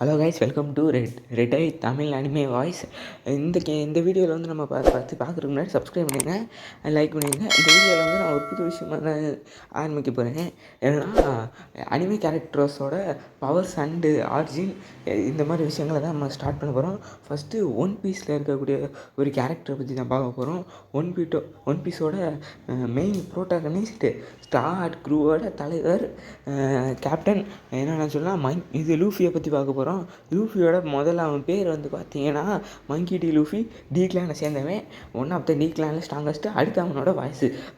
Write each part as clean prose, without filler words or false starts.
Hello guys, welcome to red I Tamil anime voice. இந்த வீடியோவில் வந்து நம்ம பார்க்குறதுக்கு முன்னாடி சப்ஸ்கிரைப் பண்ணிடுங்க, லைக் பண்ணிடுங்க. இந்த வீடியோவில் வந்து நான் ஒரு புது விஷயமாக ஆரம்பிக்க போகிறேன். ஏன்னா அனிமே கேரக்டர்ஸோட பவர்ஸ் அண்டு ஆர்ஜின் இந்த மாதிரி விஷயங்களை தான் நம்ம ஸ்டார்ட் பண்ண போகிறோம். ஃபஸ்ட்டு ஒன் பீஸில் இருக்கக்கூடிய ஒரு கேரக்டரை பற்றி தான் பார்க்க போகிறோம். ஒன் பீஸோட மெயின் ப்ரோட்டாகனிஸ்ட் ஸ்டார் க்ரூவோட தலைவர் கேப்டன் என்னென்னு சொல்லலாம் இது லூஃபியை பற்றி பார்க்க போகிறோம். லூஃபியோட முதல்ல அவன் பேர் வந்து பார்த்தீங்கன்னா மங்கி டி லூஃபி. டி கிளானை சேர்ந்தவன், ஒன் ஆஃப் த டி கிளானில் ஸ்ட்ராங்கஸ்ட்டு. அடுத்து அவனோட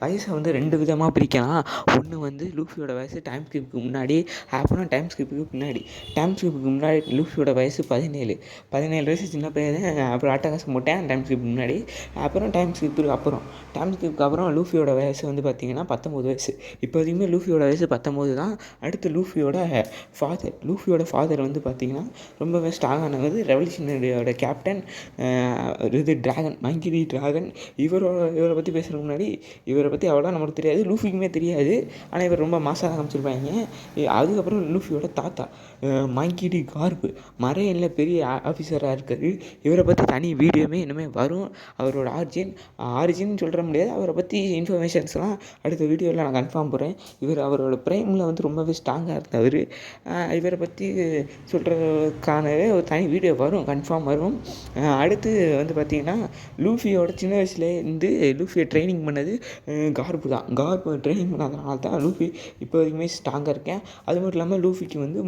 வயசை வந்து ரெண்டு விதமாக பிரிக்கலாம். ஒன்று வந்து லூஃபியோட வயசு டைம் ஸ்கிப்புக்கு முன்னாடி, அப்புறம் டைம் ஸ்கிப்புக்கு பின்னாடி. டைம் ஸ்கிப்புக்கு முன்னாடி லூஃபியோட வயசு 17 வயசு சின்ன பையன். அப்புறம் அட்டகாசம் போட்டேன் டைம் ஸ்கிப்புக்கு முன்னாடி. அப்புறம் டைம் ஸ்கிப்புக்கு அப்புறம் லூஃபியோட வயசு வந்து பார்த்திங்கன்னா 19 வயசு. இப்போ வரைக்குமே லூஃபியோட வயசு 19 தான். அடுத்து லூஃபியோட ஃபாதர் வந்து பார்த்திங்கன்னா ரொம்பவே ஸ்ட்ராங்கானது, ரெவல்யூஷனரியோட கேப்டன். இது ட்ராகன், மங்கி டி ட்ராகன். இவரை பற்றி பேசுகிறதுக்கு முன்னாடி இவரை பற்றி அவ்வளோ நமக்கு தெரியாது, லூஃபிக்குமே தெரியாது. ஆனால் இவர் ரொம்ப மாசாக காமிச்சிருப்பாங்க. அதுக்கப்புறம் லூஃபியோட தாத்தா மங்கி டி கார்ப், மரைனில் பெரிய ஆஃபீஸராக இருக்கார். இவரை பற்றி தனி வீடியோமே இனிமேல் வரும். அவரோட ஆரிஜின் சொல்கிற முடியாது, அவரை பற்றி இன்ஃபர்மேஷன்ஸ்லாம் அடுத்த வீடியோவில் நான் கன்ஃபார்ம் போகிறேன். அவரோட ப்ரைமில் வந்து ரொம்பவே ஸ்ட்ராங்காக இருந்தவர். இவரை பற்றி சொல்கிறதுக்கானவே ஒரு தனி வீடியோ வரும், கன்ஃபார்ம் வரும். அடுத்து வந்து பார்த்திங்கன்னா லூஃபியோட சின்ன வயசுலேருந்து லூஃபியை ட்ரைனிங் பண்ணது கார்ப்பு தான். கார்ப்பு ட்ரைனிங் பண்ணதுனால தான் லூஃபி இப்போ வரைக்குமே ஸ்ட்ராங்காக இருக்கேன். அது மட்டும் இல்லாமல் லூஃபிக்கு வந்து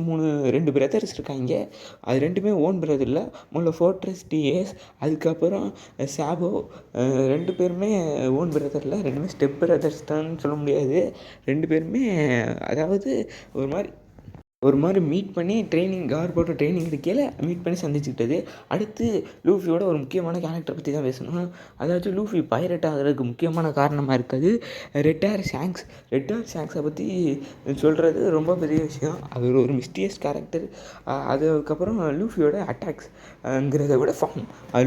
2 பிரதர்ஸ் இருக்காங்க. அது ரெண்டுமே ஓன் பிரதர் இல்லை. முதல்ல ஃபோர்ட்ரஸ் டிஎஸ், அதுக்கப்புறம் சாபோ. 2 பேருமே ஓன் பிரதர் இல்லை, ரெண்டுமே ஸ்டெப் பிரதர்ஸ் தான் சொல்ல முடியாது. 2 பேருமே அதாவது ஒரு மாதிரி மீட் பண்ணி கார்போட ட்ரைனிங் இருக்கையில் மீட் பண்ணி சந்திச்சுக்கிட்டது. அடுத்து லூஃபியோட ஒரு முக்கியமான கேரக்டரை பற்றி தான் பேசணும். அதாச்சும் லூஃபி பைரட் ஆகிறதுக்கு முக்கியமான காரணமாக இருக்குது ரெட் ஹேர் ஷாங்க்ஸை பற்றி சொல்கிறது ரொம்ப பெரிய விஷயம். அது ஒரு மிஸ்டீரியஸ் கேரக்டர். அதுக்கப்புறம் லூஃபியோட அட்டாக்ஸ்ங்கிறத விட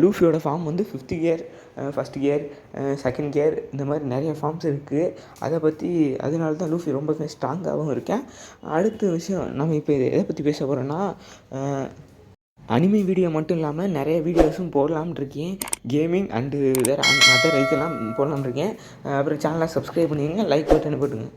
லூஃபியோட ஃபார்ம் வந்து 5th gear, first gear, second gear, இந்த மாதிரி நிறைய ஃபார்ம்ஸ் இருக்குது. அதனால தான் லூஃபி ரொம்பவே ஸ்ட்ராங்காகவும் இருக்கேன். அடுத்த விஷயம் நம்ம இப்போ எதை பற்றி பேச போகிறோன்னா, அனிமே வீடியோ மட்டும் இல்லாமல் நிறைய வீடியோஸும் போடலாம்னு இருக்கேன். கேமிங் அண்டு வேறு மற்ற இதெல்லாம் போடலாம்னு இருக்கேன். அப்புறம் சேனலை சப்ஸ்கிரைப் பண்ணிடுங்க, லைக் பட்டன் போட்டுங்க.